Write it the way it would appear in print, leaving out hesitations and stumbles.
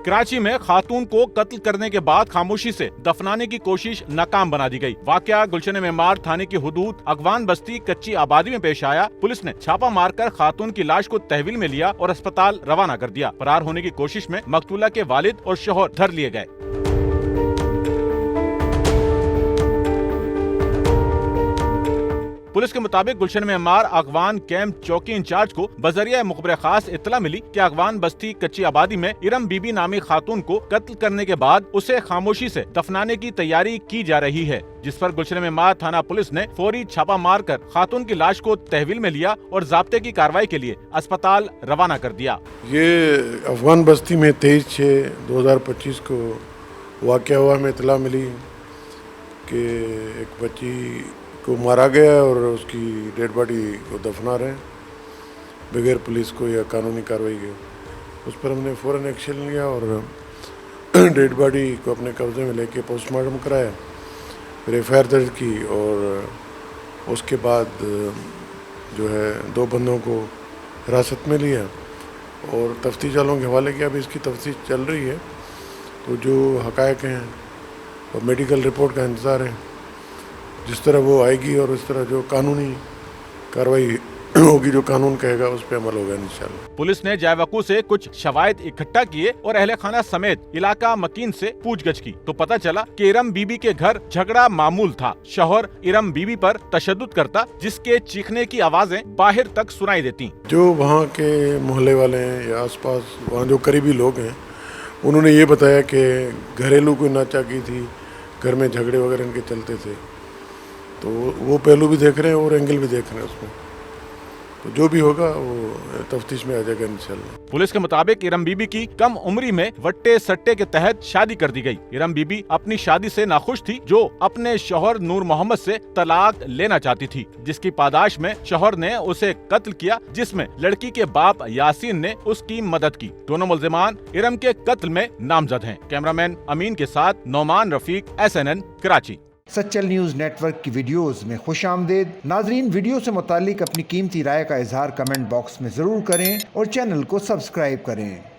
कराची में खातून को कत्ल करने के बाद खामोशी से दफनाने की कोशिश नाकाम बना दी गई। वाकया गुलशन मेमार थाने की हुदूद अगवान बस्ती कच्ची आबादी में पेश आया। पुलिस ने छापा मारकर खातून की लाश को तहवील में लिया और अस्पताल रवाना कर दिया। फरार होने की कोशिश में मकतूला के वालिद और शौहर धर लिए गए। पुलिस के मुताबिक गुलशन मेमार अगवान कैंप चौकी इंचार्ज को बजरिया मुखबर खास इत्तला मिली कि अगवान बस्ती कच्ची आबादी में इरम बीबी नामी खातून को कत्ल करने के बाद उसे खामोशी से दफनाने की तैयारी की जा रही है, जिस पर गुलशन मेमार थाना पुलिस ने फौरी छापा मारकर खातून की लाश को तहवील में लिया और जाब्ते की कार्रवाई के लिए अस्पताल रवाना कर दिया। ये अफगान बस्ती में 23/6/2025 को वाक़या हुआ। हमें इत्तला मिली कि एक बच्ची को मारा गया और उसकी डेड बॉडी को दफना रहे हैं बगैर पुलिस को या कानूनी कार्रवाई के। उस पर हमने फ़ौरन एक्शन लिया और डेड बॉडी को अपने कब्जे में लेके पोस्टमार्टम कराया, फिर FIR दर्ज की और उसके बाद जो है 2 बंदों को हिरासत में लिया और तफ्तीश वालों के हवाले किया। अभी इसकी तफ्तीश चल रही है, तो जो हक़ाइक़ हैं और मेडिकल रिपोर्ट का इंतज़ार है। जिस तरह वो आएगी और इस तरह जो कानूनी कार्रवाई होगी, जो कानून कहेगा उस पर अमल होगा इंशाल्लाह। पुलिस ने जायवकू से कुछ शवायद इकट्ठा किए और अहले खाना समेत इलाका मकीन से पूछगछ की तो पता चला कि इरम बीबी के घर झगड़ा मामूल था। शौहर इरम बीबी पर तशद्दुद करता, जिसके चीखने की आवाजें बाहर तक सुनाई देती। जो वहाँ के मोहल्ले वाले हैं या आसपास वहाँ जो करीबी लोग हैं, उन्होंने ये बताया कि घरेलू कोई नाचाकी थी, घर में झगड़े वगैरह इनके चलते थे। तो वो पहलू भी देख रहे हैं और एंगल भी देख रहे हैं उसमें, तो जो भी होगा वो तफ्तीश में आ जाएगा इंशाल्लाह। पुलिस के मुताबिक इरम बीबी की कम उम्री में वट्टे सट्टे के तहत शादी कर दी गई। इरम बीबी अपनी शादी से नाखुश थी, जो अपने शौहर नूर मोहम्मद से तलाक लेना चाहती थी, जिसकी पादाश में शौहर ने उसे कत्ल किया, जिसमें लड़की के बाप यासीन ने उसकी मदद की। दोनों मुल्जिमान इरम के कत्ल में नामजद हैं। कैमरामैन अमीन के साथ Nauman Rafiq, SNN Karachi. Sachal news network की वीडियोस में खुशामदीद। नाजरीन, वीडियो से मुतालिक अपनी कीमती राय का इजहार कमेंट बॉक्स में ज़रूर करें और चैनल को सब्सक्राइब करें।